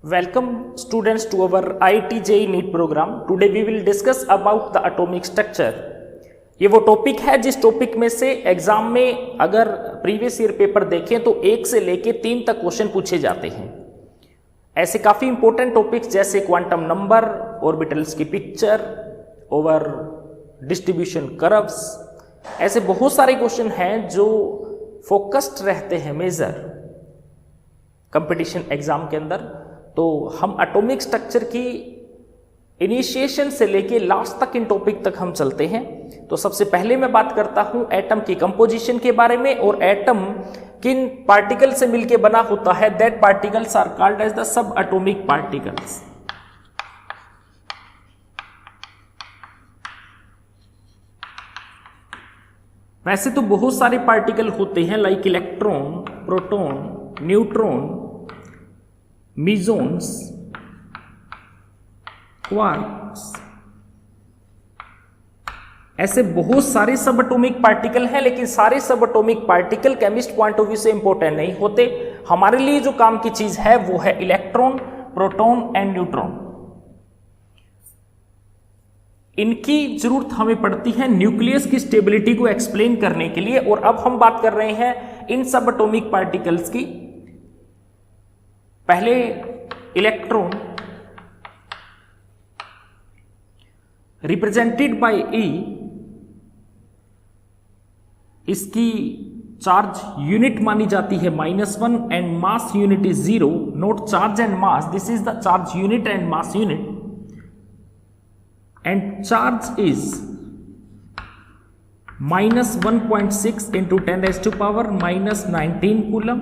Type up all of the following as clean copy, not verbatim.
Welcome students to our IIT JEE NEET program. Today we will discuss about the atomic structure. ये वो topic है जिस topic में से एग्जाम में अगर प्रीवियस ईयर पेपर देखें तो 1 से लेके 3 तक क्वेश्चन पूछे जाते हैं। ऐसे काफ़ी इंपॉर्टेंट टॉपिक्स जैसे क्वांटम नंबर, ऑर्बिटल्स की पिक्चर, ओवर डिस्ट्रीब्यूशन कर्व्स, ऐसे बहुत सारे क्वेश्चन हैं जो फोकस्ड रहते हैं मेजर कंपटीशन एग्जाम के अंदर। तो हम एटॉमिक स्ट्रक्चर की इनिशिएशन से लेके लास्ट तक इन टॉपिक तक हम चलते हैं। तो सबसे पहले मैं बात करता हूं एटम की कंपोजिशन के बारे में और एटम किन पार्टिकल से मिलके बना होता है। That particles are called as the subatomic particles. वैसे तो बहुत सारे पार्टिकल होते हैं like electron, proton, neutron, mesons, quarks, ऐसे बहुत सारे सब एटॉमिक पार्टिकल हैं। लेकिन सारे सब atomic particle chemist point of view से इंपॉर्टेंट नहीं होते। हमारे लिए जो काम की चीज है वो है इलेक्ट्रॉन, प्रोटॉन एंड न्यूट्रॉन। इनकी जरूरत हमें पड़ती है न्यूक्लियस की स्टेबिलिटी को एक्सप्लेन करने के लिए। और अब हम बात कर रहे हैं इन सब एटॉमिक पार्टिकल्स की। पहले इलेक्ट्रॉन रिप्रेजेंटेड बाय E, इसकी चार्ज यूनिट मानी जाती है -1 and mass unit is 0। Note charge and mass, this is the charge unit and mass unit, and charge is -1.6 into 10⁻⁻19 coulomb,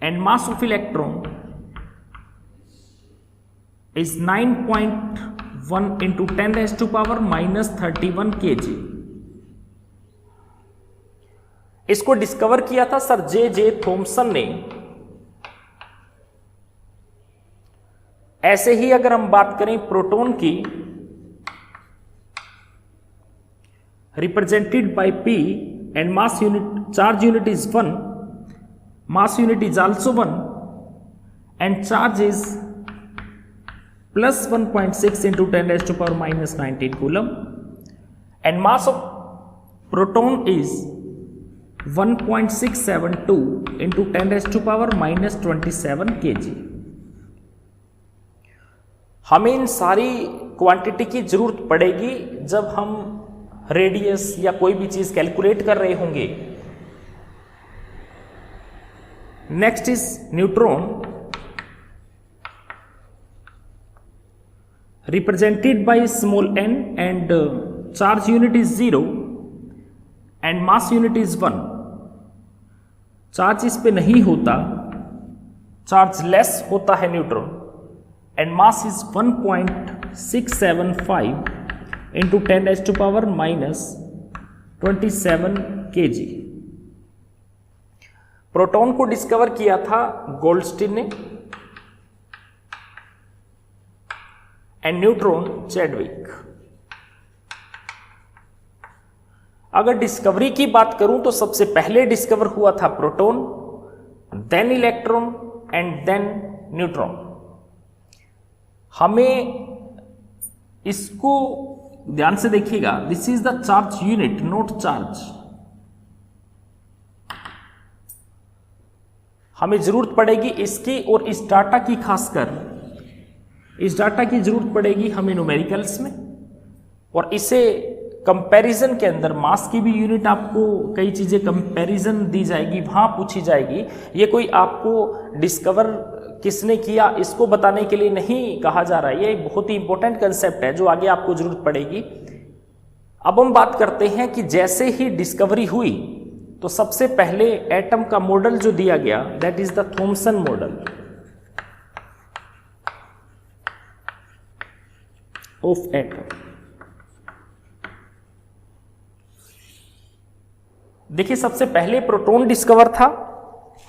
and mass of electron is 9.1 into 10⁻⁻31 kg। इसको discover किया था sir J Thomson ने। ऐसे ही अगर हम बात करें proton की, represented by P and mass unit, charge unit is 1, mass unit is also 1 and charge is +1.6 into 10⁻⁻19 coulomb, and mass of proton is 1.672 into 10⁻⁻27 kg। हमें इन सारी क्वांटिटी की जरूरत पड़ेगी जब हम रेडियस या कोई भी चीज कैलकुलेट कर रहे होंगे। Next is neutron, represented by small n and charge unit is 0 and mass unit is 1। Charge इस पे नहीं होता, चार्ज लेस होता है neutron, and mass is 1.675 into 10⁻⁻27 kg। Proton को डिस्कवर किया था गोल्डस्टीन ने एंड न्यूट्रॉन चैडविक। अगर डिस्कवरी की बात करूं तो सबसे पहले डिस्कवर हुआ था proton, then electron and then neutron. हमें इसको ध्यान से देखिएगा, this is the charge unit not charge. हमें जरूरत पड़ेगी इसकी और इस डाटा की, खासकर इस डाटा की जरूरत पड़ेगी हमें न्यूमेरिकल्स में। और इसे कंपैरिजन के अंदर मास की भी यूनिट, आपको कई चीजें कंपैरिजन दी जाएगी, वहां पूछी जाएगी। ये कोई आपको डिस्कवर किसने किया इसको बताने के लिए नहीं कहा जा रहा है। ये बहुत ही इंपॉर्टेंट कंसेप्ट है जो आगे आपको जरूरत पड़ेगी। अब हम बात करते हैं कि जैसे ही डिस्कवरी हुई तो सबसे पहले एटम का मॉडल जो दिया गया, that is the Thompson model of atom. देखिए, सबसे पहले प्रोटॉन डिस्कवर था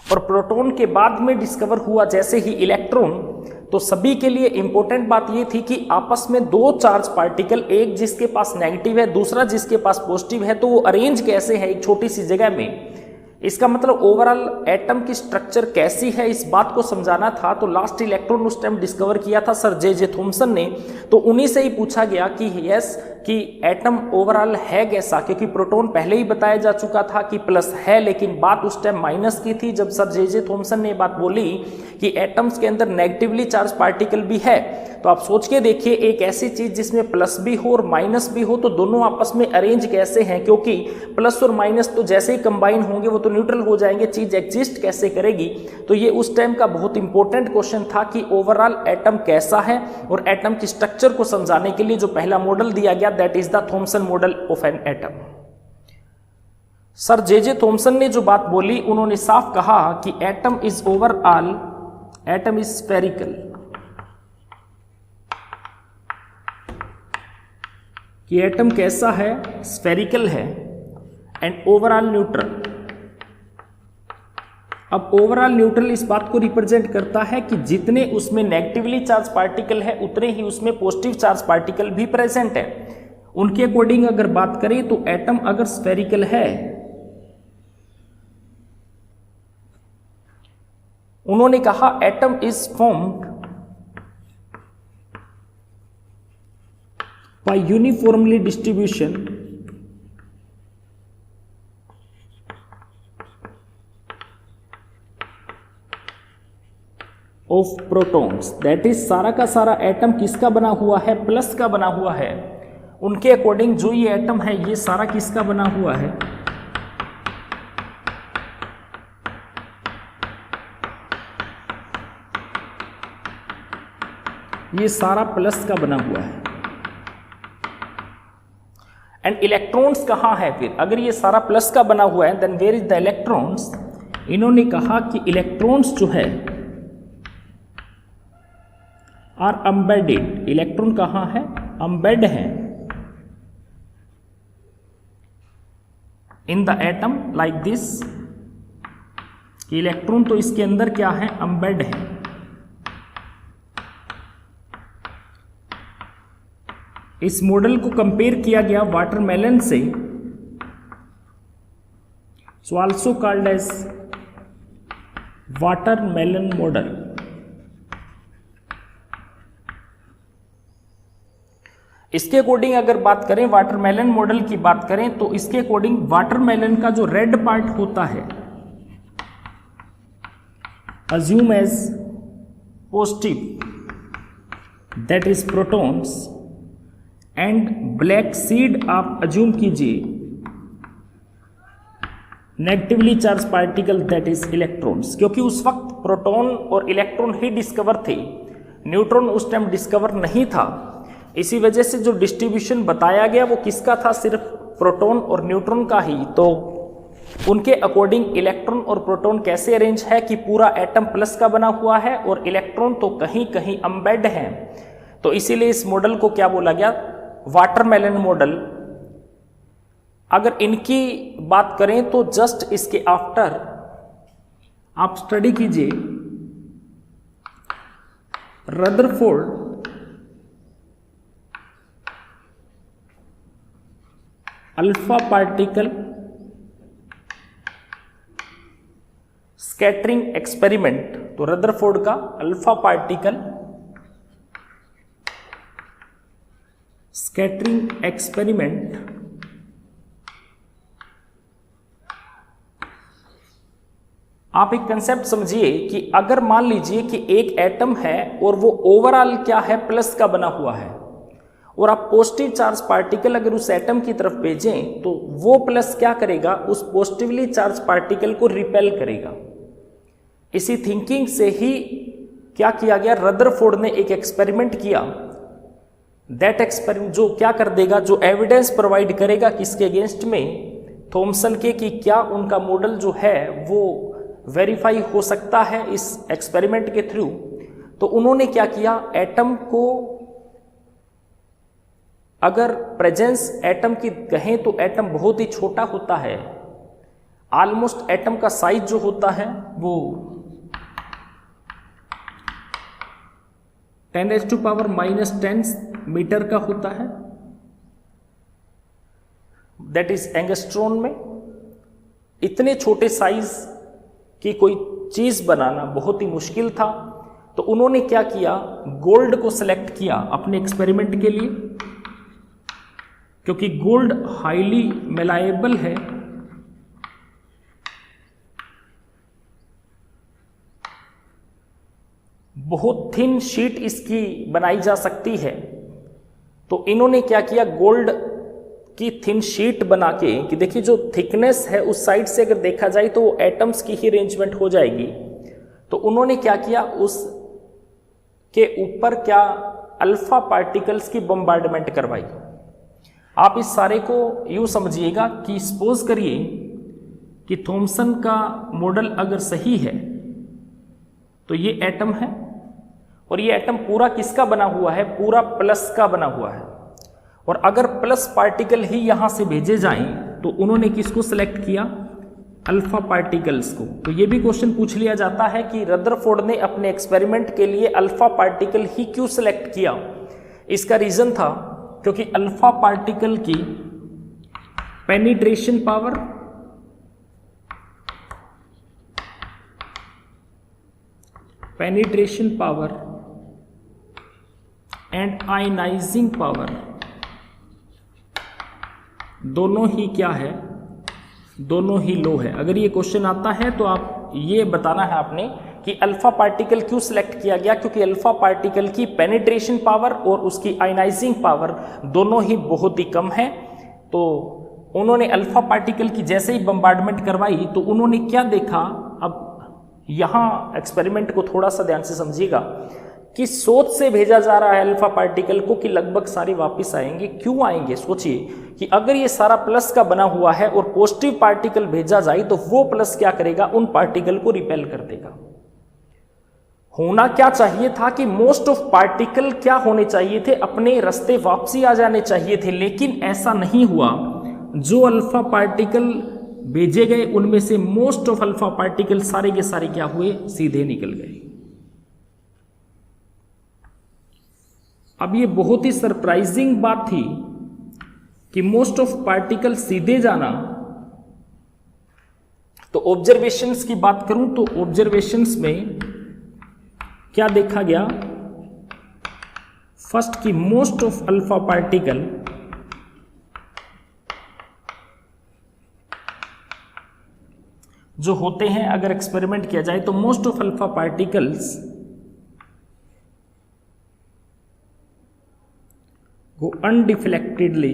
और प्रोटॉन के बाद में डिस्कवर हुआ जैसे ही इलेक्ट्रॉन। तो सभी के लिए इंपॉर्टेंट बात यह थी कि आपस में दो चार्ज पार्टिकल, एक जिसके पास नेगेटिव है दूसरा जिसके पास पॉजिटिव है, तो वो अरेंज कैसे है एक छोटी सी जगह में। इसका मतलब ओवरऑल एटम की स्ट्रक्चर कैसी है इस बात को समझाना था। तो लास्ट इलेक्ट्रॉन उस टाइम डिस्कवर किया था सर जे थॉमसन ने, तो उन्हीं से ही पूछा गया कि यस कि एटम ओवरऑल है कैसा, क्योंकि प्रोटॉन पहले ही बताया जा चुका था कि प्लस है, लेकिन बात उस टाइम माइनस की थी जब सर जे थॉमसन ने बात बोली कि एटम्स के अंदर नेगेटिवली चार्ज पार्टिकल भी है। तो आप सोच के देखिए, एक ऐसी चीज जिसमें प्लस भी हो और माइनस भी हो, तो दोनों आपस में अरेंज कैसे हैं, क्योंकि प्लस और माइनस तो जैसे ही कंबाइन होंगे वो तो न्यूट्रल हो जाएंगे, चीज एग्जिस्ट कैसे करेगी। तो ये उस टाइम का बहुत इंपॉर्टेंट क्वेश्चन था कि ओवरऑल एटम कैसा है, और एटम की स्ट्रक्चर को समझाने के लिए जो पहला मॉडल दिया गया that is the Thompson model of an atom. Sir J Thomson ने जो बात बोली, उन्होंने साफ कहा कि atom is overall, atom is spherical, कि एटम कैसा है, स्फेरिकल है, एंड ओवरऑल न्यूट्रल। अब ओवरऑल न्यूट्रल इस बात को रिप्रेजेंट करता है कि जितने उसमें नेगेटिवली चार्ज पार्टिकल है उतने ही उसमें पॉजिटिव चार्ज पार्टिकल भी प्रेजेंट है। उनके अकॉर्डिंग अगर बात करें तो एटम अगर स्फेरिकल है, उन्होंने कहा atom is formed by uniformly distribution of protons, that is सारा का सारा एटम किसका बना हुआ है, प्लस का बना हुआ है। उनके अकॉर्डिंग जो ये एटम है ये सारा किसका बना हुआ है, ये सारा प्लस का बना हुआ है। एंड इलेक्ट्रॉन्स कहाँ है फिर, अगर ये सारा प्लस का बना हुआ है then where is the electrons. इन्होंने कहा कि इलेक्ट्रॉन्स जो है आर एम्बेडेड, इलेक्ट्रॉन कहाँ है, एम्बेड है in the atom like this, electron तो इसके अंदर क्या है, एम्बेड है। इस मॉडल को कंपेयर किया गया वाटरमेलन से, so also called as watermelon model. इसके अकॉर्डिंग अगर बात करें, वाटरमेलन मॉडल की बात करें, तो इसके अकॉर्डिंग वाटरमेलन का जो रेड पार्ट होता है assume as positive, that is protons, and black seed आप अज्यूम कीजिए negatively charge particle that is electrons, क्योंकि उस वक्त प्रोटॉन और इलेक्ट्रॉन ही डिस्कवर थे, न्यूट्रॉन उस टाइम डिस्कवर नहीं था। इसी वजह से जो डिस्ट्रीब्यूशन बताया गया वो किसका था, सिर्फ प्रोटॉन और न्यूट्रॉन का ही। तो उनके अकॉर्डिंग इलेक्ट्रॉन और प्रोटॉन कैसे अरेंज है कि पूरा एटम प्लस का बना हुआ है और इलेक्ट्रॉन तो कहीं कहीं एम्बेड है। तो इसीलिए इस मॉडल को क्या बोला गया, वाटरमेलन मॉडल। अगर इनकी बात करें तो जस्ट इसके आफ्टर आप स्टडी कीजिए Rutherford alpha particle scattering experiment. तो रदरफोर्ड का अल्फा पार्टिकल स्कैटरिंग एक्सपेरिमेंट आप एक कंसेप्ट समझिए कि अगर मान लीजिए कि एक एटम है और वो ओवरऑल क्या है, प्लस का बना हुआ है, और आप पॉजिटिव चार्ज पार्टिकल अगर उस एटम की तरफ भेजें तो वो प्लस क्या करेगा, उस पॉजिटिवली चार्ज पार्टिकल को रिपेल करेगा। इसी थिंकिंग से ही क्या किया गया, रदरफोर्ड ने एक एक्सपेरिमेंट किया। दैट एक्सपेरिमेंट जो क्या कर देगा, जो एविडेंस प्रोवाइड करेगा किसके अगेंस्ट में, थॉमसन के, कि क्या उनका मॉडल जो है वो वेरीफाई हो सकता है इस एक्सपेरिमेंट के थ्रू। तो उन्होंने क्या किया, एटम को अगर प्रेजेंस एटम की कहें तो एटम बहुत ही छोटा होता है, ऑलमोस्ट एटम का साइज जो होता है वो 10⁻⁻10 मीटर का होता है, दैट इज एंगस्ट्रॉन में। इतने छोटे साइज की कोई चीज बनाना बहुत ही मुश्किल था, तो उन्होंने क्या किया, गोल्ड को सिलेक्ट किया अपने एक्सपेरिमेंट के लिए, क्योंकि गोल्ड हाईली मेलाएबल है, बहुत थिन शीट इसकी बनाई जा सकती है। तो इन्होंने क्या किया, गोल्ड की थिन शीट बना के, कि देखिए जो थिकनेस है उस साइड से अगर देखा जाए तो वो एटम्स की ही अरेंजमेंट हो जाएगी। तो उन्होंने क्या किया, उस के ऊपर क्या अल्फा पार्टिकल्स की बम्बार्डमेंट करवाई। आप इस सारे को यूं समझिएगा कि सपोज करिए कि थॉमसन का मॉडल अगर सही है तो ये एटम है, और ये एटम पूरा किसका बना हुआ है, पूरा प्लस का बना हुआ है, और अगर प्लस पार्टिकल ही यहां से भेजे जाएं तो उन्होंने किसको सिलेक्ट किया, अल्फा पार्टिकल्स को। तो ये भी क्वेश्चन पूछ लिया जाता है कि रदरफोर्ड ने अपने एक्सपेरिमेंट के लिए अल्फा पार्टिकल ही क्यों सिलेक्ट किया। इसका रीजन था क्योंकि अल्फा पार्टिकल की penetration power and ionising power दोनों ही क्या है, दोनों ही लो है। अगर ये क्वेश्चन आता है तो आप ये बताना है आपने कि अल्फा पार्टिकल क्यों सिलेक्ट किया गया, क्योंकि अल्फा पार्टिकल की पेनिट्रेशन पावर और उसकी आयनाइजिंग पावर दोनों ही बहुत ही कम है। तो उन्होंने अल्फा पार्टिकल की जैसे ही बम्बार्डमेंट करवाई तो उन्होंने क्या देखा, अब यहाँ एक्सपेरिमेंट को थोड़ा सा ध्यान से समझिएगा कि सोच से भेजा जा रहा है अल्फा पार्टिकल को कि लगभग सारे वापस आएंगे। क्यों आएंगे, सोचिए कि अगर ये सारा प्लस का बना हुआ है और पॉजिटिव पार्टिकल भेजा जाए तो वो प्लस क्या करेगा, उन पार्टिकल को रिपेल कर देगा। होना क्या चाहिए था कि मोस्ट ऑफ पार्टिकल क्या होने चाहिए थे, अपने रास्ते वापसी आ जाने चाहिए थे, लेकिन ऐसा नहीं हुआ। जो अल्फा पार्टिकल भेजे गए उनमें से मोस्ट ऑफ अल्फा पार्टिकल सारे के सारे क्या हुए, सीधे निकल गए। अब ये बहुत ही सरप्राइजिंग बात थी कि मोस्ट ऑफ पार्टिकल सीधे जाना। तो ऑब्जर्वेशंस की बात करूं तो ऑब्जर्वेशंस में क्या देखा गया, फर्स्ट की मोस्ट ऑफ अल्फा पार्टिकल जो होते हैं, अगर एक्सपेरिमेंट किया जाए तो most of alpha particles go undeflectedly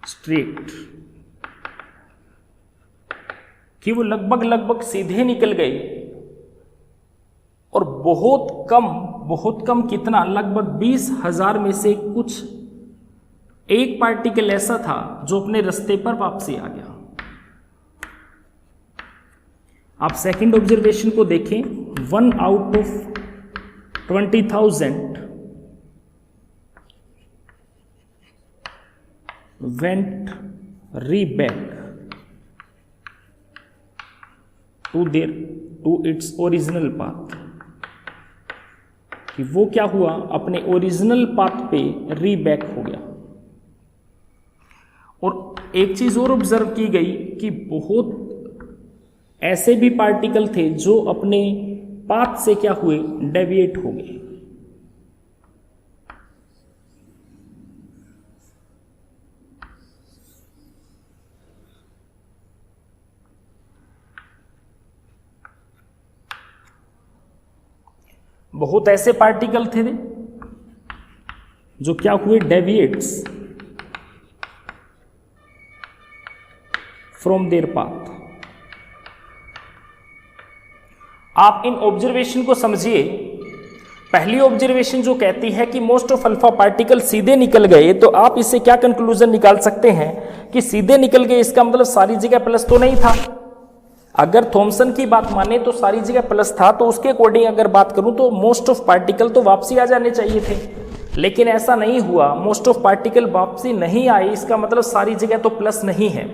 straight, कि वो लगभग सीधे निकल गए। और बहुत कम कितना, लगभग 20,000 में से कुछ एक पार्टिकल ऐसा था जो अपने रास्ते पर वापसी आ गया। आप सेकंड ऑब्जर्वेशन को देखें, 1 out of 20,000 went back to its original path, कि वो क्या हुआ, अपने ओरिजिनल पाथ पे रीबैक हो गया। और एक चीज और ऑब्जर्व की गई कि बहुत ऐसे भी पार्टिकल थे जो अपने पाथ से क्या हुए, डेविएट हो गए। बहुत ऐसे पार्टिकल थे जो क्या हुए, डेविएट्स फ्रॉम देयर पाथ। आप इन ऑब्जर्वेशन को समझिए। पहली ऑब्जर्वेशन जो कहती है कि मोस्ट ऑफ अल्फा पार्टिकल सीधे निकल गए, तो आप इससे क्या कंक्लूजन निकाल सकते हैं कि सीधे निकल गए, इसका मतलब सारी जगह प्लस तो नहीं था। अगर थॉमसन की बात माने तो सारी जगह प्लस था, तो उसके अकॉर्डिंग अगर बात करूं तो मोस्ट ऑफ पार्टिकल तो वापसी आ जाने चाहिए थे, लेकिन ऐसा नहीं हुआ। मोस्ट ऑफ पार्टिकल वापसी नहीं आए, इसका मतलब सारी जगह तो प्लस नहीं है।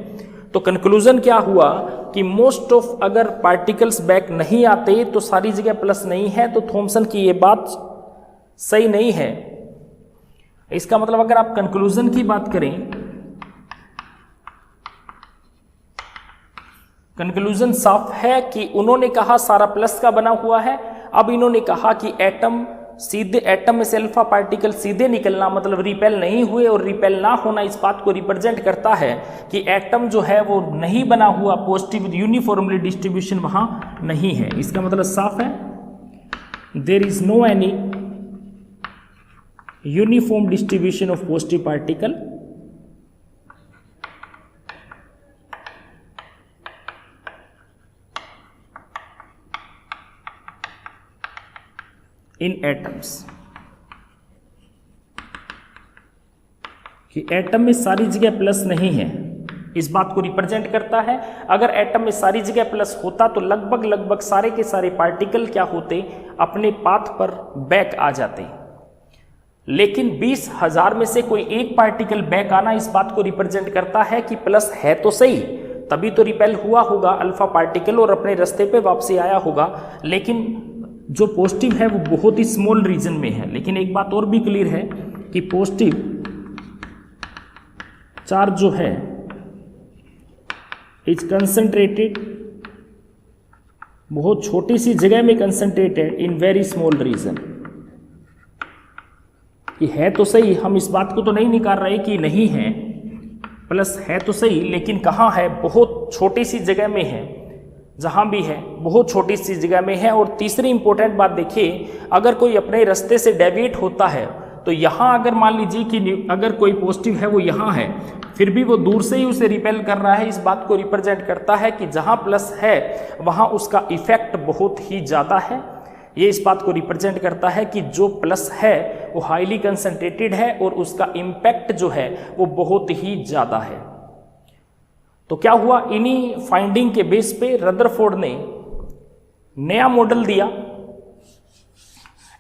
तो कंक्लूजन क्या हुआ कि मोस्ट ऑफ अगर पार्टिकल्स बैक नहीं आते तो सारी जगह प्लस नहीं है, तो थॉमसन की ये बात सही नहीं है। इसका मतलब अगर आप कंक्लूजन की बात करें, कंक्लूजन साफ है कि उन्होंने कहा सारा प्लस का बना हुआ है। अब इन्होंने कहा कि एटम सीधे, एटम में से अल्फा पार्टिकल सीधे निकलना मतलब रिपेल नहीं हुए, और रिपेल ना होना इस बात को रिप्रेजेंट करता है कि एटम जो है वो नहीं बना हुआ, पॉजिटिव यूनिफॉर्मली डिस्ट्रीब्यूशन वहां नहीं है। इसका मतलब साफ है, there is no any uniform distribution of positive particle in atoms, कि एटम में सारी जगह प्लस नहीं है, इस बात को रिप्रेजेंट करता है। अगर एटम में सारी जगह प्लस होता तो लगभग सारे के सारे पार्टिकल क्या होते, अपने पाथ पर बैक आ जाते। लेकिन 20,000 में से कोई एक पार्टिकल बैक आना इस बात को रिप्रेजेंट करता है कि प्लस है तो सही, तभी तो रिपेल हुआ होगा अल्फा पार्टिकल और अपने रास्ते पे वापसी आया होगा। लेकिन जो पॉजिटिव है वो बहुत ही स्मॉल रीजन में है। लेकिन एक बात और भी क्लियर है कि पॉजिटिव चार्ज जो है इज कंसंट्रेटेड, बहुत छोटी सी जगह में concentrated in very small region. कि है तो सही, हम इस बात को तो नहीं निकाल रहे कि नहीं है, प्लस है तो सही, लेकिन कहाँ है, बहुत छोटी सी जगह में है, जहां भी है बहुत छोटी सी जगह में है। और तीसरी इंपॉर्टेंट बात देखिए, अगर कोई अपने रास्ते से डेविएट होता है तो यहां अगर मान लीजिए कि अगर कोई पॉजिटिव है वो यहां है, फिर भी वो दूर से ही उसे रिपेल कर रहा है, इस बात को रिप्रेजेंट करता है कि जहां प्लस है वहां उसका इफेक्ट बहुत ही ज़्यादा है। ये इस बात को रिप्रेजेंट करता है कि जो प्लस है वो हाईली कंसंट्रेटेड है और उसका इम्पैक्ट जो है वो बहुत ही ज़्यादा है। तो क्या हुआ, इन्हीं फाइंडिंग के बेस पे रदरफोर्ड ने नया मॉडल दिया,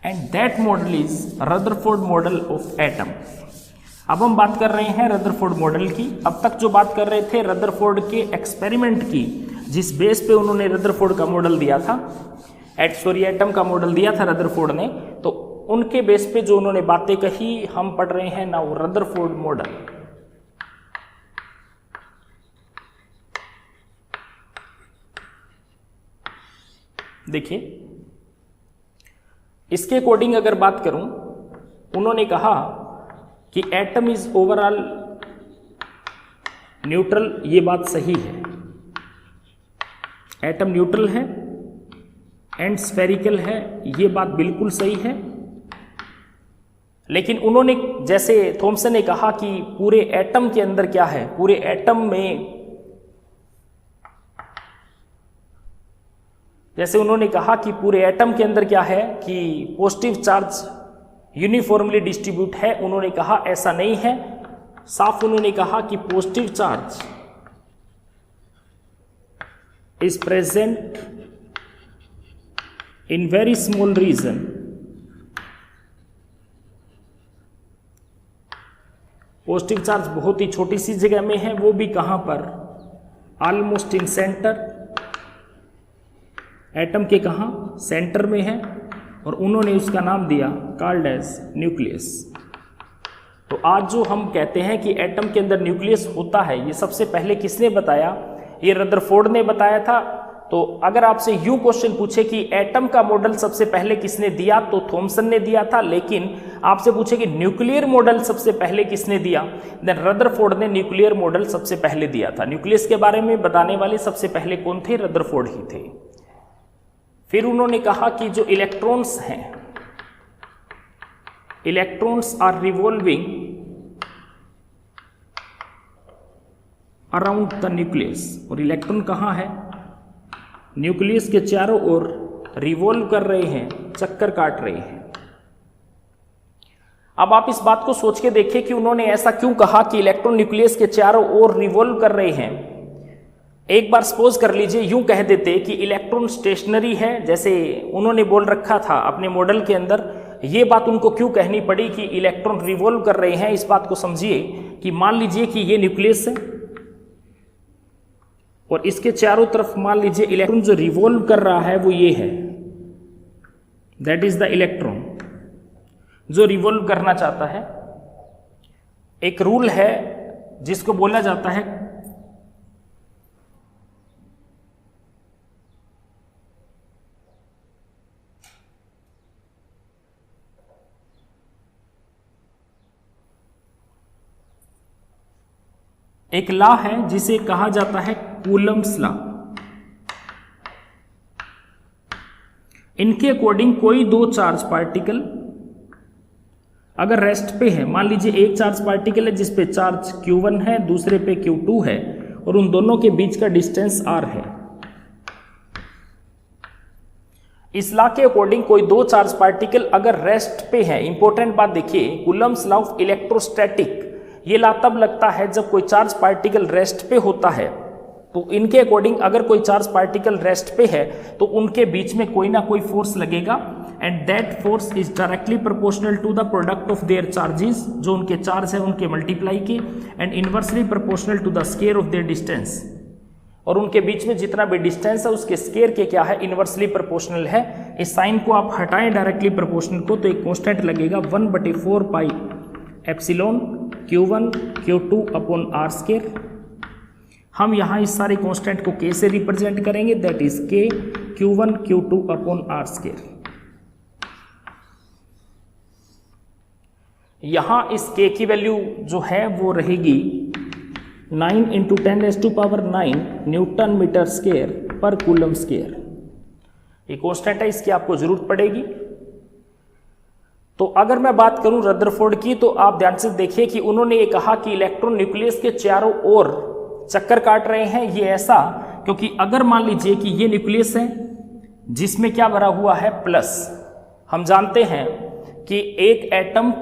and that model is Rutherford model of atom. अब हम बात कर रहे हैं रदरफोर्ड मॉडल की। अब तक जो बात कर रहे थे रदरफोर्ड के एक्सपेरिमेंट की, जिस बेस पे उन्होंने रदरफोर्ड का मॉडल दिया था, एटम का मॉडल दिया था रदरफोर्ड ने, तो उनके बेस पे जो उन्होंने बातें कही हम पढ़ रहे हैं नाउ रदरफोर्ड मॉडल। देखिए, इसके अकॉर्डिंग अगर बात करूं, उन्होंने कहा कि एटम इज ओवरऑल न्यूट्रल, ये बात सही है, एटम न्यूट्रल है एंड स्फेरिकल है, ये बात बिल्कुल सही है। लेकिन उन्होंने, जैसे थॉमसन ने कहा कि पूरे एटम के अंदर क्या है, पूरे एटम में, जैसे उन्होंने कहा कि पूरे एटम के अंदर क्या है कि पॉजिटिव चार्ज यूनिफॉर्मली डिस्ट्रीब्यूट है, उन्होंने कहा ऐसा नहीं है। साफ उन्होंने कहा कि positive charge is present in very small region, positive charge बहुत ही छोटी सी जगह में है, वो भी कहां पर, ऑलमोस्ट इन सेंटर, एटम के कहां, सेंटर में है, और उन्होंने उसका नाम दिया कॉल्ड एज न्यूक्लियस। तो आज जो हम कहते हैं कि एटम के अंदर न्यूक्लियस होता है, ये सबसे पहले किसने बताया, ये रदरफोर्ड ने बताया था। तो अगर आपसे यूं क्वेश्चन पूछे कि एटम का मॉडल सबसे पहले किसने दिया, तो थॉमसन ने दिया था। लेकिन आपसे पूछे कि न्यूक्लियर मॉडल सबसे पहले किसने दिया, देन रदरफोर्ड ने न्यूक्लियर मॉडल सबसे पहले दिया था। न्यूक्लियस के बारे में बताने वाले सबसे पहले कौन थे, रदरफोर्ड ही थे। फिर उन्होंने कहा कि जो इलेक्ट्रॉन्स हैं, electrons are revolving around the nucleus, और इलेक्ट्रॉन कहाँ है, न्यूक्लियस के चारों ओर रिवॉल्व कर रहे हैं, चक्कर काट रहे हैं। अब आप इस बात को सोच के देखिए कि उन्होंने ऐसा क्यों कहा कि इलेक्ट्रॉन न्यूक्लियस के चारों ओर रिवॉल्व कर रहे हैं। एक बार सपोज कर लीजिए, यूं कह देते कि इलेक्ट्रॉन स्टेशनरी है, जैसे उन्होंने बोल रखा था अपने मॉडल के अंदर। ये बात उनको क्यों कहनी पड़ी कि इलेक्ट्रॉन रिवॉल्व कर रहे हैं, इस बात को समझिए कि मान लीजिए कि ये न्यूक्लियस है और इसके चारों तरफ मान लीजिए इलेक्ट्रॉन जो रिवॉल्व कर रहा है वो ये है, दैट इज द इलेक्ट्रॉन जो रिवॉल्व करना चाहता है। एक रूल है जिसको बोला जाता है एक लॉ है जिसे कहा जाता है कूलम्स लॉ। इनके अकॉर्डिंग कोई दो चार्ज पार्टिकल अगर रेस्ट पे है, मान लीजिए एक चार्ज पार्टिकल है जिस पे चार्ज Q1 है, दूसरे पे Q2 है और उन दोनों के बीच का डिस्टेंस R है। इस लॉ के अकॉर्डिंग कोई दो चार्ज पार्टिकल अगर रेस्ट पे है, इंपॉर्टेंट बात देखिए, कूलम्स लॉ ऑफ इलेक्ट्रोस्टैटिक, ये लॉ तब लगता है जब कोई चार्ज पार्टिकल रेस्ट पे होता है। तो इनके अकॉर्डिंग अगर कोई चार्ज पार्टिकल रेस्ट पे है तो उनके बीच में कोई ना कोई फोर्स लगेगा and that force is directly proportional to the product of their charges, जो उनके चार्ज है उनके मल्टीप्लाई के, and inversely proportional to the square of their distance, और उनके बीच में जितना भी डिस्टेंस है उसके स्क्वायर के क्या है, इनवर्सली प्रोपोर्शनल है। इस साइन को आप हटाएं डायरेक्टली प्रोपोर्शनल को तो एक कांस्टेंट लगेगा 1/4 pi epsilon Q1 Q2 upon R square. हम यहाँ इस सारे कांस्टेंट को K से रिप्रेजेंट करेंगे, that is K Q1 Q2 upon R square. यहाँ इस K की वैल्यू जो है वो रहेगी 9 × 10⁻⁹ न्यूटन मीटर स्क्वायर पर कूलम स्क्वायर। ये कांस्टेंट है, इसकी आपको जरूरत पड़ेगी। तो अगर मैं बात करूं रदरफोर्ड की तो आप ध्यान से देखिए कि उन्होंने ये कहा कि इलेक्ट्रॉन न्यूक्लियस के चारों ओर चक्कर काट रहे हैं। ये ऐसा क्योंकि अगर मान लीजिए कि ये न्यूक्लियस है जिसमें क्या भरा हुआ है, प्लस। हम जानते हैं कि एक एटम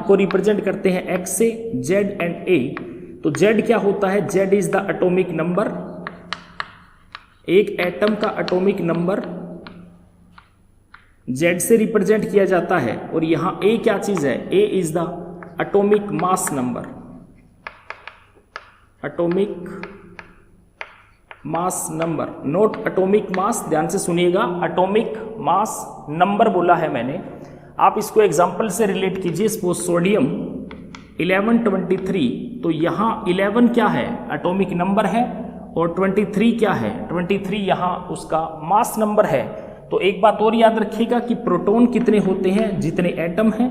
को रिप्रेजेंट करते हैं X से, Z एंड A। तो Z क्या होता है, Z is the atomic number, एक एटम का एटॉमिक नंबर Z से रिप्रेजेंट किया जाता है। और यहां A क्या चीज है, A is the atomic mass number, atomic mass number, note atomic mass, ध्यान से सुनिएगा, एटॉमिक मास नंबर बोला है मैंने। आप इसको एग्जांपल से रिलेट कीजिए। सपोज सोडियम 1123, तो यहां 11 क्या है, एटॉमिक नंबर है, और 23 क्या है, 23 यहां उसका मास नंबर है। तो एक बात और याद रखिएगा कि प्रोटॉन कितने होते हैं, जितने एटम हैं,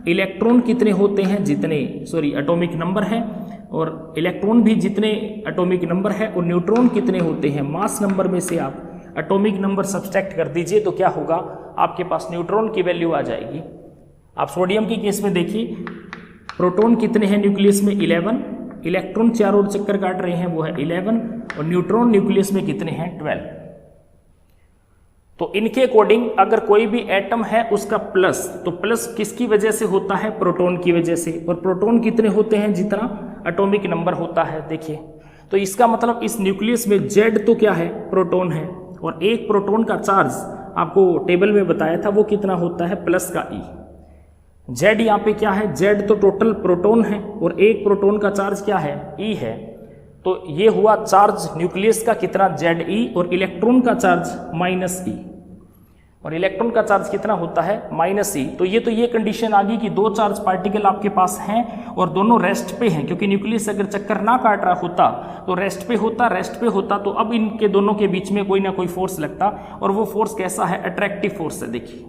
इलेक्ट्रॉन कितने होते हैं, जितने एटॉमिक नंबर है, और इलेक्ट्रॉन भी जितने एटॉमिक नंबर है, और न्यूट्रॉन कितने होते हैं, मास नंबर में से आप एटॉमिक नंबर सब्सट्रैक्ट कर दीजिए तो क्या होगा, आपके पास न्यूट्रॉन की वैल्यू आ जाएगी। आप सोडियम की केस में देखिए, प्रोटॉन कितने हैं न्यूक्लियस में, 11, इलेक्ट्रॉन चारों ओर चक्कर काट रहे हैं वो है 11, और न्यूट्रॉन न्यूक्लियस में कितने हैं, 12। तो इनके अकॉर्डिंग अगर कोई भी एटम है उसका प्लस, तो प्लस किसकी वजह से होता है, प्रोटॉन की वजह से, और प्रोटॉन कितने होते हैं, जितना एटॉमिक नंबर होता है। देखिए, तो इसका मतलब इस न्यूक्लियस में Z तो क्या है, प्रोटॉन है, और एक प्रोटॉन का चार्ज आपको टेबल में बताया था वो कितना होता है, प्लस का E। Z यहाँ पे क्या है, Z तो टोटल प्रोटॉन है, और एक प्रोटॉन का चार्ज क्या है, E है। तो ये हुआ चार्ज न्यूक्लियस का कितना, Ze, और इलेक्ट्रॉन का चार्ज -E, और इलेक्ट्रॉन का चार्ज कितना होता है, -E। तो ये कंडीशन आ गई कि दो चार्ज पार्टिकल आपके पास हैं और दोनों रेस्ट पे हैं, क्योंकि न्यूक्लियस अगर चक्कर ना काट रहा होता तो रेस्ट पे होता तो अब इनके दोनों के बीच में कोई ना कोई फोर्स लगता, और वो फोर्स कैसा है, अट्रैक्टिव फोर्स है। देखिए,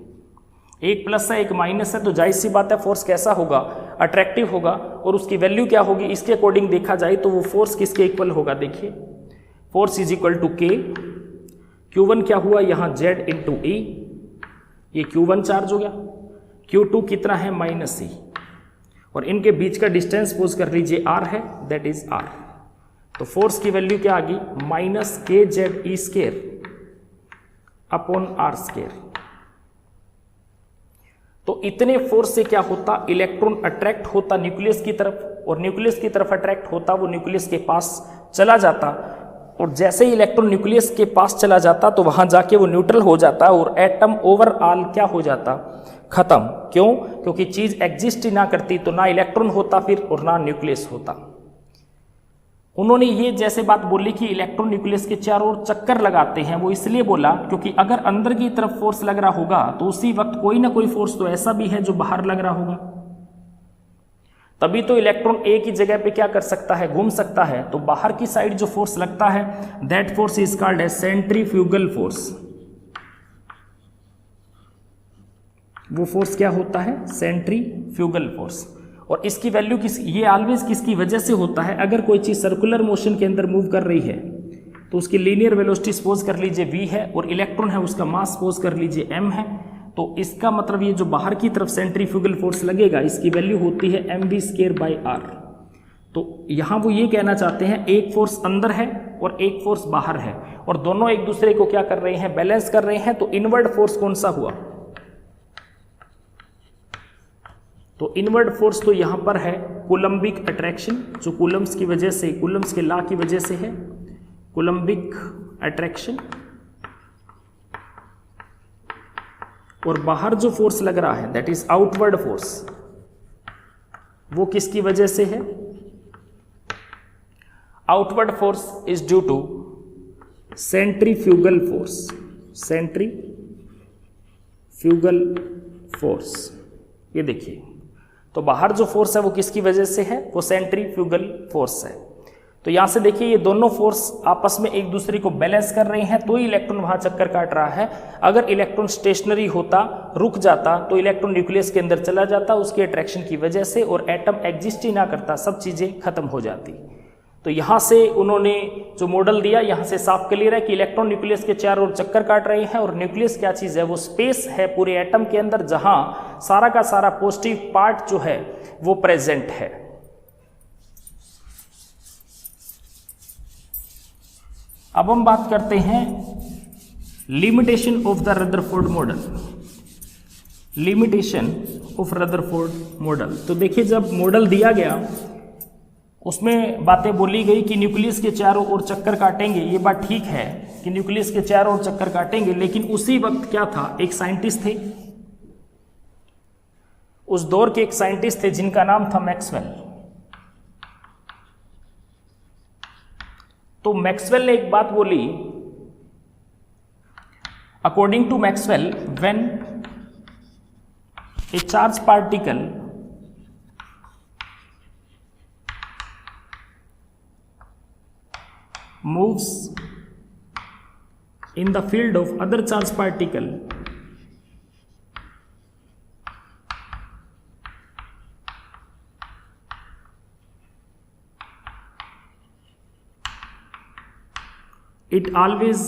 एक प्लस है एक माइनस है, तो जाहिर सी बात है फोर्स कैसा होगा, अट्रैक्टिव होगा, और उसकी वैल्यू क्या होगी, इसके अकॉर्डिंग देखा जाए तो वो फोर्स किसके इक्वल होगा। देखिए, force is equal to K, Q1 क्या हुआ यहाँ, Z इंटू E, ये Q1 चार्ज हो गया, Q2 कितना है, -E, और इनके बीच का डिस्टेंस सपोज कर लीजिए R है, दैट इज R। तो फोर्स की वैल्यू क्या आ गई, -KZE² अपॉन R स्क्वायर। तो इतने फोर्स से क्या होता, इलेक्ट्रॉन अट्रैक्ट होता न्यूक्लियस की तरफ, और न्यूक्लियस की तरफ अट्रैक्ट होता, वो न्यूक्लियस के पास चला जाता, और जैसे ही इलेक्ट्रॉन न्यूक्लियस के पास चला जाता तो वहां जाके वो न्यूट्रल हो जाता, और एटम ओवरऑल क्या हो जाता, खत्म। क्यों, क्योंकि चीज एग्जिस्ट ही ना करती तो ना इलेक्ट्रॉन होता फिर, और ना न्यूक्लियस होता। उन्होंने ये जैसे बात बोली कि इलेक्ट्रॉन न्यूक्लियस के चारों ओर चक्कर लगाते हैं, वो इसलिए बोला क्योंकि अगर अंदर की तरफ फोर्स लग रहा होगा तो उसी वक्त कोई ना कोई फोर्स तो ऐसा भी है जो बाहर लग रहा होगा। तभी तो इलेक्ट्रॉन एक ही जगह पे क्या कर सकता है, घूम सकता है। तो बाहर की साइड जो फोर्स लगता है that force is called as centrifugal force. वो फोर्स क्या होता है, सेंट्रीफ्यूगल फोर्स। और इसकी वैल्यू ये ऑलवेज किसकी वजह से होता है, अगर कोई चीज सर्कुलर मोशन के अंदर मूव कर रही है तो उसकी लीनियर वेलोसिटी सपोज कर लीजिए v है और इलेक्ट्रॉन है उसका मास सपोज कर लीजिए m है, तो इसका मतलब ये जो बाहर की तरफ सेंट्रीफ्यूगल फोर्स लगेगा इसकी वैल्यू होती है mv²/r। तो यहाँ वो ये कहना चाहते हैं एक फोर्स अंदर है और एक फोर्स बाहर है और दोनों एक दूसरे को क्या कर रहे हैं, बैलेंस कर रहे हैं। तो इनवर्ड फोर्स कौन सा हुआ, तो इनवर्ड फोर्स तो यहां पर है कूलम्बिक अट्रैक्शन, जो कूलम्ब्स की वजह से, कूलम्ब्स के लॉ की वजह से है कूलम्बिक अट्रैक्शन। और बाहर जो फोर्स लग रहा है दैट इज आउटवर्ड फोर्स, वो किसकी वजह से है, outward force is due to centrifugal force, centrifugal force. ये देखिए, तो बाहर जो फोर्स है वो किसकी वजह से है, वो सेंट्रीफ्यूगल फोर्स है। तो यहां से देखिए ये दोनों फोर्स आपस में एक दूसरे को बैलेंस कर रहे हैं, तो ही इलेक्ट्रॉन वहां चक्कर काट रहा है। अगर इलेक्ट्रॉन स्टेशनरी होता, रुक जाता, तो इलेक्ट्रॉन न्यूक्लियस के अंदर चला जाता उसके अट्रैक्शन की वजह से और एटम एग्जिस्ट ही ना करता, सब चीजें खत्म हो जाती। तो यहां से उन्होंने जो मॉडल दिया यहां से साफ क्लियर है कि इलेक्ट्रॉन न्यूक्लियस के चारों ओर चक्कर काट रहे हैं और न्यूक्लियस क्या चीज है, वो स्पेस है पूरे एटम के अंदर जहां सारा का सारा पॉजिटिव पार्ट जो है वो प्रेजेंट है। अब हम बात करते हैं limitation of the Rutherford model, limitation of Rutherford model. तो देखिए जब मॉडल दिया गया उसमें बातें बोली गई कि न्यूक्लियस के चारों ओर चक्कर काटेंगे, ये बात ठीक है कि न्यूक्लियस के चारों ओर चक्कर काटेंगे, लेकिन उसी वक्त क्या था, एक साइंटिस्ट थे, उस दौर के एक साइंटिस्ट थे जिनका नाम था मैक्सवेल। तो मैक्सवेल ने एक बात बोली, according to Maxwell when a charge particle moves in the field of other charged particle, it always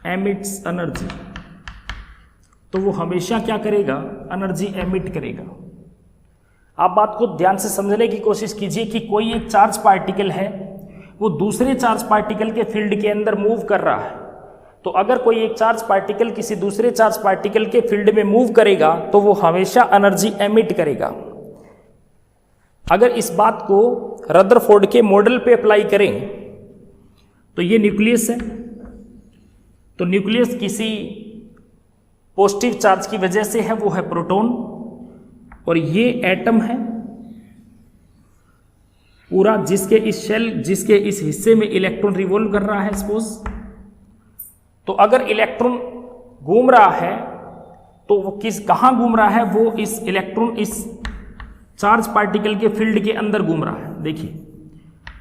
emits energy। तो वो हमेशा क्या करेगा, एनर्जी एमिट करेगा। आप बात को ध्यान से समझने की कोशिश कीजिए कि कोई एक चार्ज पार्टिकल है, वो दूसरे चार्ज पार्टिकल के फील्ड के अंदर मूव कर रहा है। तो अगर कोई एक चार्ज पार्टिकल किसी दूसरे चार्ज पार्टिकल के फील्ड में मूव करेगा तो वो हमेशा एनर्जी एमिट करेगा। अगर इस बात को रदरफोर्ड के मॉडल पे अप्लाई करें तो ये न्यूक्लियस है, तो न्यूक्लियस किसी पॉजिटिव चार्ज की वजह से है, वो है प्रोटॉन, और ये एटम है पूरा जिसके इस शेल, जिसके इस हिस्से में इलेक्ट्रॉन रिवॉल्व कर रहा है सपोज। तो अगर इलेक्ट्रॉन घूम रहा है तो वो कहां घूम रहा है, वो इस इलेक्ट्रॉन इस चार्ज पार्टिकल के फील्ड के अंदर घूम रहा है। देखिए,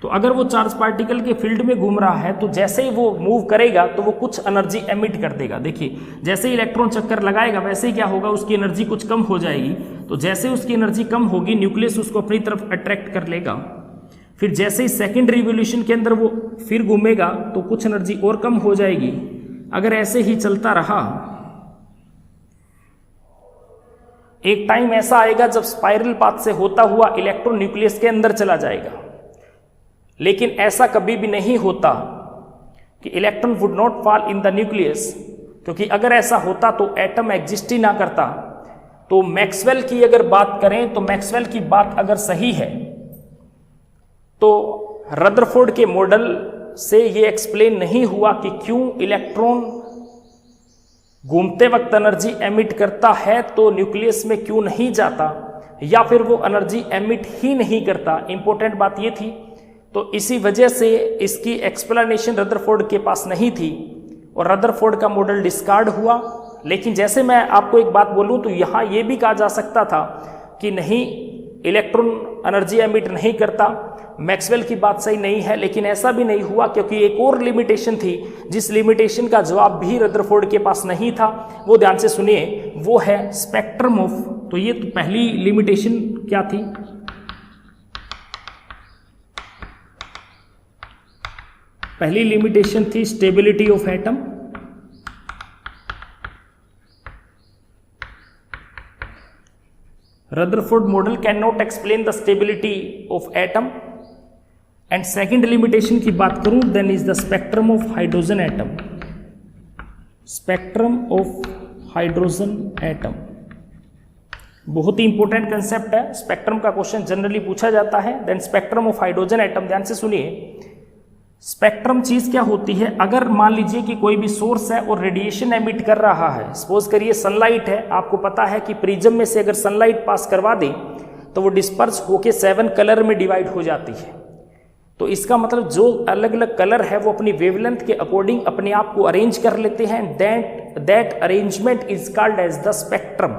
तो अगर वो चार्ज पार्टिकल के फील्ड में घूम रहा है तो जैसे ही वो मूव करेगा तो वो कुछ एनर्जी एमिट कर देगा। देखिए, जैसे ही इलेक्ट्रॉन चक्कर लगाएगा वैसे ही क्या होगा, उसकी एनर्जी कुछ कम हो जाएगी। तो जैसे उसकी एनर्जी कम होगी न्यूक्लियस उसको अपनी तरफ अट्रैक्ट कर लेगा। फिर जैसे ही सेकेंड रिवोल्यूशन के अंदर वो फिर घूमेगा तो कुछ एनर्जी और कम हो जाएगी। अगर ऐसे ही चलता रहा, एक टाइम ऐसा आएगा जब स्पाइरल पाथ से होता हुआ इलेक्ट्रॉन न्यूक्लियस के अंदर चला जाएगा। लेकिन ऐसा कभी भी नहीं होता कि electron would not fall in the nucleus, क्योंकि अगर ऐसा होता तो एटम एग्जिस्ट ही ना करता। तो मैक्सवेल की अगर बात करें तो मैक्सवेल की बात अगर सही है तो रदरफोर्ड के मॉडल से ये एक्सप्लेन नहीं हुआ कि क्यों इलेक्ट्रॉन घूमते वक्त एनर्जी एमिट करता है तो न्यूक्लियस में क्यों नहीं जाता, या फिर वो एनर्जी एमिट ही नहीं करता। इंपॉर्टेंट बात ये थी। तो इसी वजह से इसकी एक्सप्लेनेशन रदरफोर्ड के पास नहीं थी और रदरफोर्ड का मॉडल डिस्कार्ड हुआ। लेकिन जैसे मैं आपको एक बात बोलूं तो यहाँ ये भी कहा जा सकता था कि नहीं, इलेक्ट्रॉन एनर्जी एमिट नहीं करता, मैक्सवेल की बात सही नहीं है, लेकिन ऐसा भी नहीं हुआ क्योंकि एक और लिमिटेशन थी जिस लिमिटेशन का जवाब भी रदरफोर्ड के पास नहीं था। वो ध्यान से सुनिए, वो है स्पेक्ट्रम ऑफ। तो ये तो पहली लिमिटेशन क्या थी? पहली लिमिटेशन थी stability of atom. Rutherford model can not explain the stability of atom. And second limitation की बात करूं then is the spectrum of hydrogen atom. Spectrum of hydrogen atom बहुत ही इंपॉर्टेंट कंसेप्ट है, स्पेक्ट्रम का क्वेश्चन जनरली पूछा जाता है। Then spectrum of hydrogen atom, ध्यान से सुनिए, स्पेक्ट्रम चीज क्या होती है? अगर मान लीजिए कि कोई भी सोर्स है और रेडिएशन एमिट कर रहा है, सपोज करिए सनलाइट है, आपको पता है कि प्रिज्म में से अगर सनलाइट पास करवा दें तो वो डिस्पर्स होके 7 कलर में डिवाइड हो जाती है। तो इसका मतलब जो अलग अलग कलर है वो अपनी वेवलेंथ के अकॉर्डिंग अपने आप को अरेंज कर लेते हैं। That arrangement is called as the spectrum.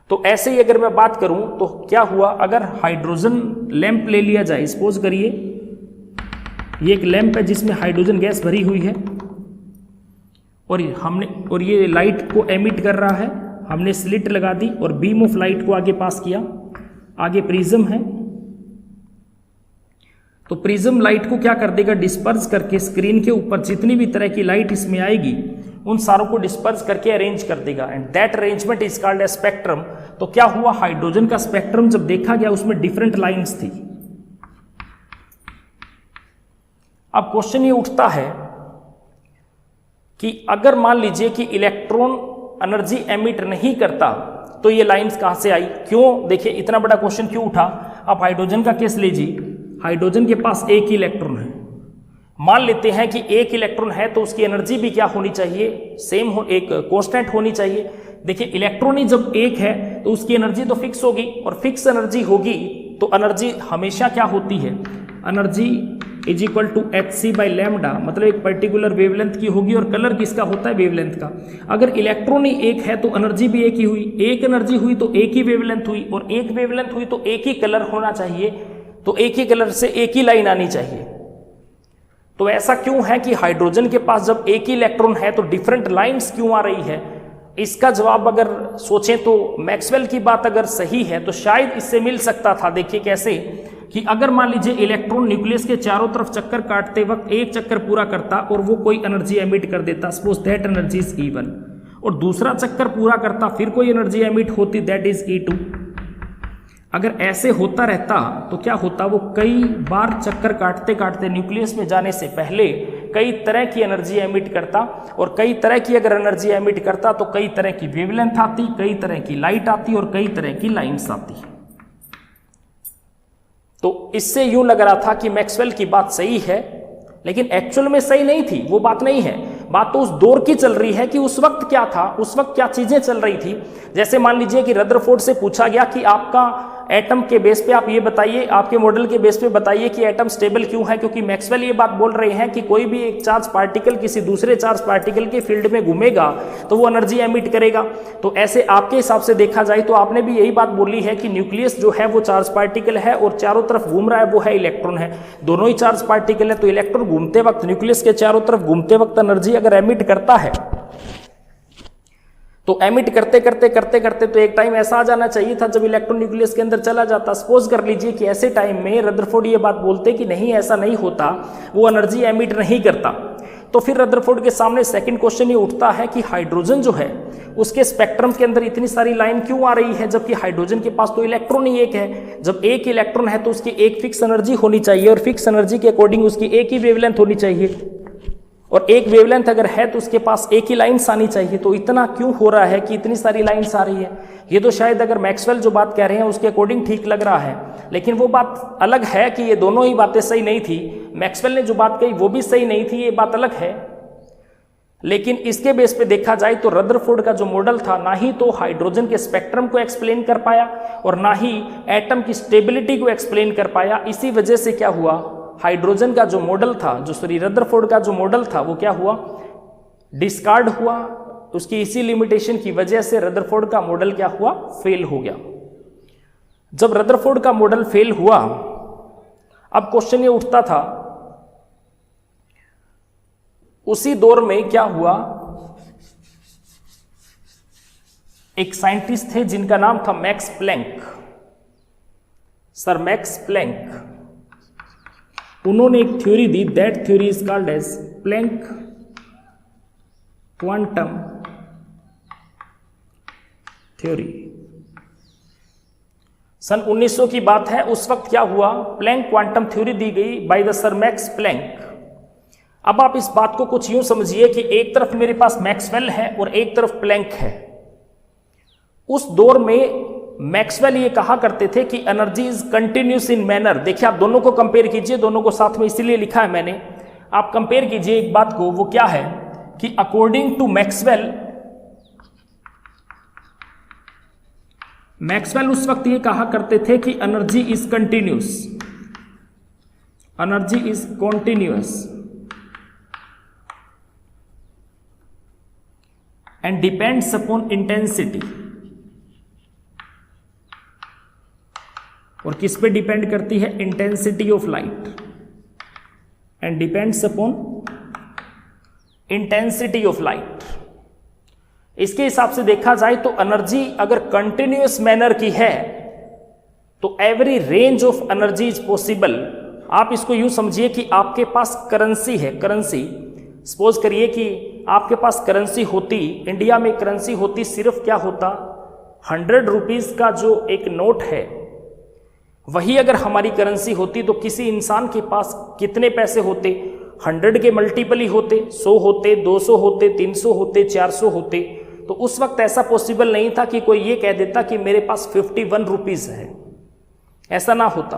तो ऐसे ही अगर मैं बात करूं तो क्या हुआ, अगर हाइड्रोजन लैंप ले लिया जाए, सपोज करिए ये एक लैंप है जिसमें हाइड्रोजन गैस भरी हुई है और ये लाइट को एमिट कर रहा है। हमने स्लिट लगा दी और बीम ऑफ लाइट को आगे पास किया। आगे प्रिज्म है, तो प्रिज्म लाइट को क्या कर देगा, डिस्पर्स करके स्क्रीन के ऊपर जितनी भी तरह की लाइट इसमें आएगी उन सारों को डिस्पर्स करके अरेंज कर देगा। And that arrangement is called a spectrum. तो क्या हुआ, हाइड्रोजन का स्पेक्ट्रम जब देखा गया उसमें डिफरेंट लाइन्स थी। अब क्वेश्चन ये उठता है कि अगर मान लीजिए कि इलेक्ट्रॉन एनर्जी एमिट नहीं करता तो ये लाइंस कहां से आई? क्यों? देखिए इतना बड़ा क्वेश्चन क्यों उठा। अब हाइड्रोजन का केस लीजिए, हाइड्रोजन के पास एक ही इलेक्ट्रॉन है। मान लेते हैं कि एक इलेक्ट्रॉन है तो उसकी एनर्जी भी क्या होनी चाहिए, सेम हो, एक कांस्टेंट होनी चाहिए। देखिए इलेक्ट्रॉन ही जब एक है तो उसकी एनर्जी तो फिक्स होगी, और फिक्स एनर्जी होगी तो एनर्जी हमेशा क्या होती है, energy is equal to hc by lambda, मतलब एक पर्टिकुलर वेवलेंथ की होगी। और कलर किसका होता है, वेवलेंथ का। अगर इलेक्ट्रॉन ही एक है तो एनर्जी भी एक ही हुई, एक एनर्जी हुई तो एक ही वेवलेंथ हुई, और एक वेवलेंथ हुई तो एक ही कलर होना चाहिए, तो एक ही कलर से एक ही लाइन आनी चाहिए। तो ऐसा क्यों है कि हाइड्रोजन के पास जब एक ही इलेक्ट्रॉन है तो डिफरेंट लाइंस क्यों आ रही है? इसका जवाब अगर सोचें तो मैक्सवेल की बात अगर सही है तो शायद इससे मिल सकता था। देखिए कैसे, कि अगर मान लीजिए इलेक्ट्रॉन न्यूक्लियस के चारों तरफ चक्कर काटते वक्त एक चक्कर पूरा करता और वो कोई एनर्जी एमिट कर देता, suppose that energy is E1, और दूसरा चक्कर पूरा करता फिर कोई एनर्जी एमिट होती, दैट इज E2। अगर ऐसे होता रहता तो क्या होता, वो कई बार चक्कर काटते काटते न्यूक्लियस में जाने से पहले कई तरह की एनर्जी एमिट करता, और कई तरह की अगर एनर्जी एमिट करता तो कई तरह की वेवलेंथ आती, कई तरह की लाइट आती और कई तरह की लाइंस आती। तो इससे यूं लग रहा था कि मैक्सवेल की बात सही है, लेकिन एक्चुअल में सही नहीं थी। वो बात नहीं है, बात तो उस दौर की चल रही है कि उस वक्त क्या था, उस वक्त क्या चीजें चल रही थी। जैसे मान लीजिए कि रदरफोर्ड से पूछा गया कि आपका एटम के बेस पे आप ये बताइए, आपके मॉडल के बेस पे बताइए कि एटम स्टेबल क्यों है, क्योंकि मैक्सवेल ये बात बोल रहे हैं कि कोई भी एक चार्ज पार्टिकल किसी दूसरे चार्ज पार्टिकल के फील्ड में घूमेगा तो वो एनर्जी एमिट करेगा। तो ऐसे आपके हिसाब से देखा जाए तो आपने भी यही बात बोली है कि न्यूक्लियस जो है वो चार्ज पार्टिकल है और चारों तरफ घूम रहा है वो है इलेक्ट्रॉन है, दोनों ही चार्ज पार्टिकल है। तो इलेक्ट्रॉन घूमते वक्त, न्यूक्लियस के चारों तरफ घूमते वक्त एनर्जी अगर एमिट करता है तो एमिट करते करते करते करते तो एक टाइम ऐसा आ जाना चाहिए था जब इलेक्ट्रॉन न्यूक्लियस के अंदर चला जाता। सपोज कर लीजिए कि ऐसे टाइम में रदरफोर्ड ये बात बोलते कि नहीं ऐसा नहीं होता, वो एनर्जी एमिट नहीं करता। तो फिर रदरफोर्ड के सामने सेकंड क्वेश्चन ये उठता है कि हाइड्रोजन जो है उसके स्पेक्ट्रम के अंदर इतनी सारी लाइन क्यों आ रही है, जबकि हाइड्रोजन के पास तो इलेक्ट्रॉन ही एक है। जब एक इलेक्ट्रॉन है तो उसकी एक फिक्स एनर्जी होनी चाहिए और फिक्स एनर्जी के अकॉर्डिंग उसकी एक ही वेवलेंथ होनी चाहिए, और एक वेवलेंथ अगर है तो उसके पास एक ही लाइन्स आनी चाहिए। तो इतना क्यों हो रहा है कि इतनी सारी लाइन्स आ रही है? ये तो शायद अगर मैक्सवेल जो बात कह रहे हैं उसके अकॉर्डिंग ठीक लग रहा है, लेकिन वो बात अलग है कि ये दोनों ही बातें सही नहीं थी। मैक्सवेल ने जो बात कही वो भी सही नहीं थी, ये बात अलग है। लेकिन इसके बेस पे देखा जाए तो रदरफोर्ड का जो मॉडल था ना ही तो हाइड्रोजन के स्पेक्ट्रम को एक्सप्लेन कर पाया और ना ही एटम की स्टेबिलिटी को एक्सप्लेन कर पाया। इसी वजह से क्या हुआ, हाइड्रोजन का जो मॉडल था, जो रदरफोर्ड का जो मॉडल था वो क्या हुआ, डिस्कार्ड हुआ, उसकी इसी लिमिटेशन की वजह से रदरफोर्ड का मॉडल क्या हुआ, फेल हो गया। जब रदरफोर्ड का मॉडल फेल हुआ, अब क्वेश्चन ये उठता था, उसी दौर में क्या हुआ, एक साइंटिस्ट थे जिनका नाम था Max Planck, sir Max Planck. उन्होंने एक थ्योरी दी, that theory is called as Planck quantum theory. सन 1900 की बात है। उस वक्त क्या हुआ, प्लैंक क्वांटम थ्योरी दी गई by the sir Max Planck. अब आप इस बात को कुछ यूं समझिए कि एक तरफ मेरे पास मैक्सवेल है और एक तरफ प्लैंक है। उस दौर में मैक्सवेल ये कहा करते थे कि energy is continuous in manner. देखिए आप दोनों को कंपेयर कीजिए, दोनों को साथ में इसीलिए लिखा है मैंने, आप कंपेयर कीजिए एक बात को, वो क्या है कि अकॉर्डिंग टू मैक्सवेल उस वक्त ये कहा करते थे कि energy is continuous, energy is continuous and depends upon intensity. और किस पे डिपेंड करती है, intensity of light, and depends upon intensity of light. इसके हिसाब से देखा जाए तो एनर्जी अगर कंटिन्यूअस मैनर की है तो every range of energy is possible. आप इसको यूं समझिए कि आपके पास करेंसी है, करेंसी, सपोज करिए कि आपके पास करेंसी होती, इंडिया में करेंसी होती, सिर्फ क्या होता, 100 रुपीज का जो एक नोट है, वही अगर हमारी करेंसी होती तो किसी इंसान के पास कितने पैसे होते, 100 के मल्टीपल ही होते, 100 होते, 200 होते, 300 होते, 400 होते। तो उस वक्त ऐसा पॉसिबल नहीं था कि कोई ये कह देता कि मेरे पास 51 रुपीज है, ऐसा ना होता।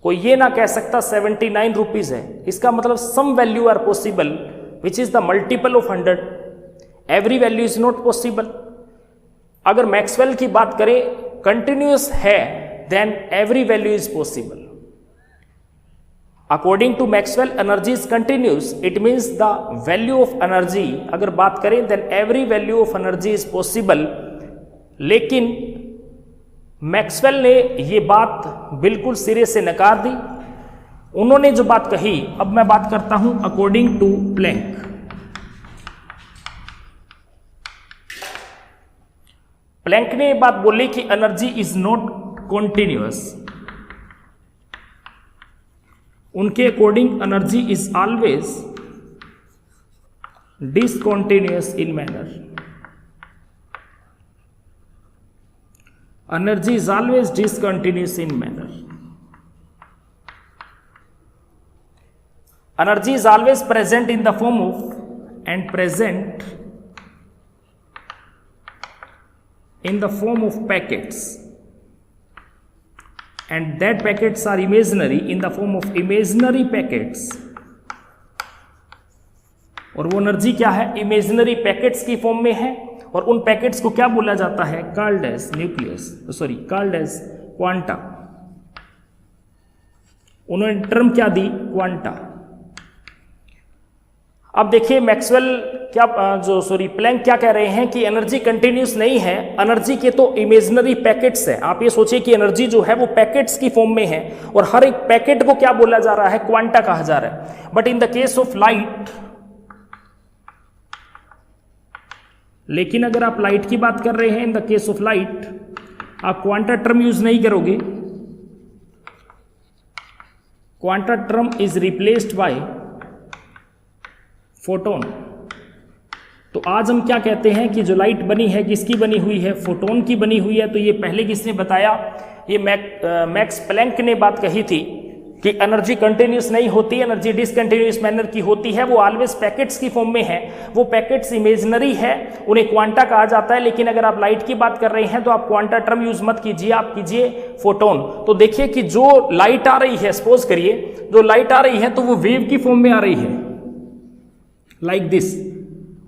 कोई ये ना कह सकता 79 रुपीज है। इसका मतलब some value are possible which is the multiple of 100, every value is not possible. अगर मैक्सवेल की बात करें, कंटिन्यूअस है, then every value is possible. According to Maxwell, energy is continuous. It means the value of energy, अगर बात करें, then every value of energy is possible. लेकिन Maxwell ने ये बात बिल्कुल सिरे से नकार दी। उन्होंने जो बात कही, अब मैं बात करता हूं अकॉर्डिंग टू प्लैंक। प्लैंक ने ये बात बोली कि एनर्जी इज नॉट कॉन्टिन्यूअस। उनके according energy is always discontinuous in manner. Energy is always discontinuous in manner. Energy is always present in the form of and present in the form of packets, and that packets are imaginary in the form of imaginary packets। और वो energy क्या है, imaginary packets की form में है। और उन packets को क्या बोला जाता है, called as nucleus, sorry called as quanta. उन्होंने टर्म क्या दी, क्वांटा। अब देखिए मैक्सवेल क्या प्लैंक क्या कह रहे हैं कि एनर्जी कंटिन्यूस नहीं है, एनर्जी के तो इमेजिनरी पैकेट्स है। आप ये सोचिए कि एनर्जी जो है वो पैकेट्स की फॉर्म में है और हर एक पैकेट को क्या बोला जा रहा है, क्वांटा कहा जा रहा है। But in the case of light, लेकिन अगर आप लाइट की बात कर रहे हैं, in the case of light आप क्वांटा टर्म यूज नहीं करोगे। Quanta term is replaced by photon. तो आज हम क्या कहते हैं कि जो लाइट बनी है किसकी बनी हुई है, फोटोन की बनी हुई है। तो ये पहले किसने बताया, ये मैक्स प्लैंक ने बात कही थी कि एनर्जी कंटिन्यूस नहीं होती, एनर्जी डिसकंटिन्यूस मैनर की होती है, वो ऑलवेज पैकेट्स की फॉर्म में है। वो पैकेट्स इमेजिनरी है, उन्हें क्वांटा कहा जाता है। लेकिन अगर आप लाइट की बात कर रहे हैं तो आप क्वांटा टर्म यूज मत कीजिए, आप कीजिए फोटोन। तो देखिए कि जो लाइट आ रही है, सपोज करिए जो लाइट आ रही है तो वो वेव की फॉर्म में आ रही है, लाइक दिस।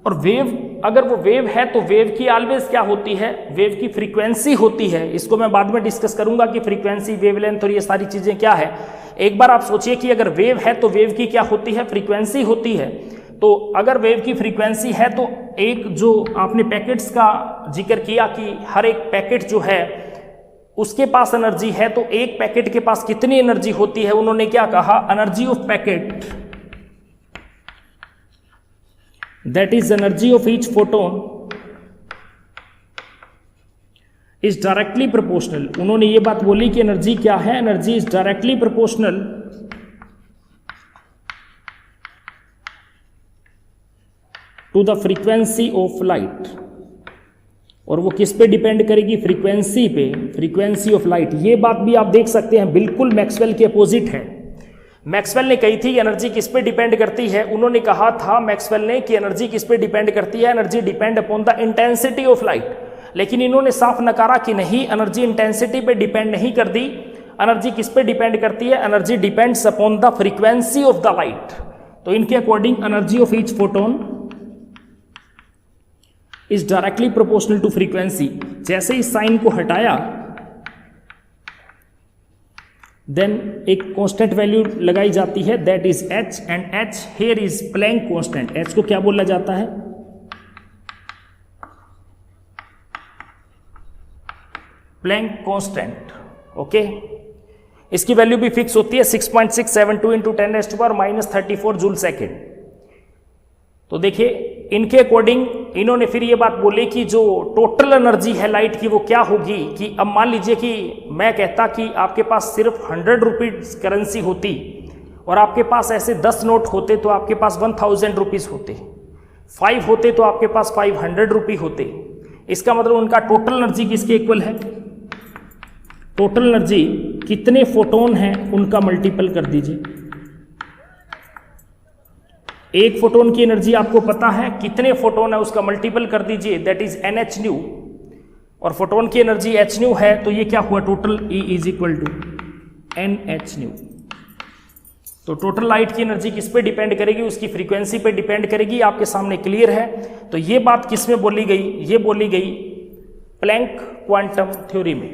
और वेव, अगर वो वेव है तो वेव की ऑलवेज क्या होती है, वेव की फ्रीक्वेंसी होती है। इसको मैं बाद में डिस्कस करूंगा कि फ्रीक्वेंसी, वेवलेंथ और ये सारी चीजें क्या है। एक बार आप सोचिए कि अगर वेव है तो वेव की क्या होती है, फ्रीक्वेंसी होती है। तो अगर वेव की फ्रीक्वेंसी है तो एक जो आपने पैकेट्स का जिक्र किया कि हर एक पैकेट जो है उसके पास एनर्जी है, तो एक पैकेट के पास कितनी एनर्जी होती है, उन्होंने क्या कहा, energy of packet that is energy of each photon is directly proportional. उन्होंने ये बात बोली कि एनर्जी क्या है, energy is directly proportional to the frequency of light. और वो किस पे डिपेंड करेगी, फ्रीक्वेंसी पे, फ्रीक्वेंसी ऑफ लाइट। ये बात भी आप देख सकते हैं बिल्कुल मैक्सवेल के अपोजिट है। मैक्सवेल ने कही थी एनर्जी किस पे डिपेंड करती है, उन्होंने कहा था मैक्सवेल ने कि एनर्जी किस पे डिपेंड करती है, energy depend upon the intensity of light. लेकिन इन्होंने साफ नकारा कि नहीं, एनर्जी इंटेंसिटी पे डिपेंड नहीं कर दी, एनर्जी किस पे डिपेंड करती है, energy depends upon the frequency of the light. तो इनके according energy of each photon is directly proportional to frequency. जैसे इस साइन को हटाया देन एक कांस्टेंट वैल्यू लगाई जाती है that is h, and h here is Planck constant. h को क्या बोला जाता है, प्लैंक कांस्टेंट। ओके, इसकी वैल्यू भी फिक्स होती है 6.672 इंटू 10⁻⁻34 जूल सेकेंड। तो देखिए इनके अकॉर्डिंग इन्होंने फिर ये बात बोली कि जो टोटल एनर्जी है लाइट की वो क्या होगी, कि अब मान लीजिए कि मैं कहता कि आपके पास सिर्फ 100 रुपीज करेंसी होती और आपके पास ऐसे 10 नोट होते तो आपके पास 1000 रुपीज होते, 5 होते तो आपके पास 500 रुपये होते। इसका मतलब उनका टोटल एनर्जी किसके इक्वल है, टोटल एनर्जी कितने फोटोन हैं उनका मल्टीपल कर दीजिए। एक फोटोन की एनर्जी आपको पता है, कितने फोटोन है उसका मल्टीपल कर दीजिए, दैट इज NH न्यू, और फोटोन की एनर्जी H न्यू है, तो ये क्या हुआ, total E is equal to NH nu. तो टोटल लाइट की एनर्जी किस पे डिपेंड करेगी, उसकी फ्रीक्वेंसी पे डिपेंड करेगी। आपके सामने क्लियर है। तो ये बात किस में बोली गई, ये बोली गई प्लैंक क्वांटम थ्योरी में।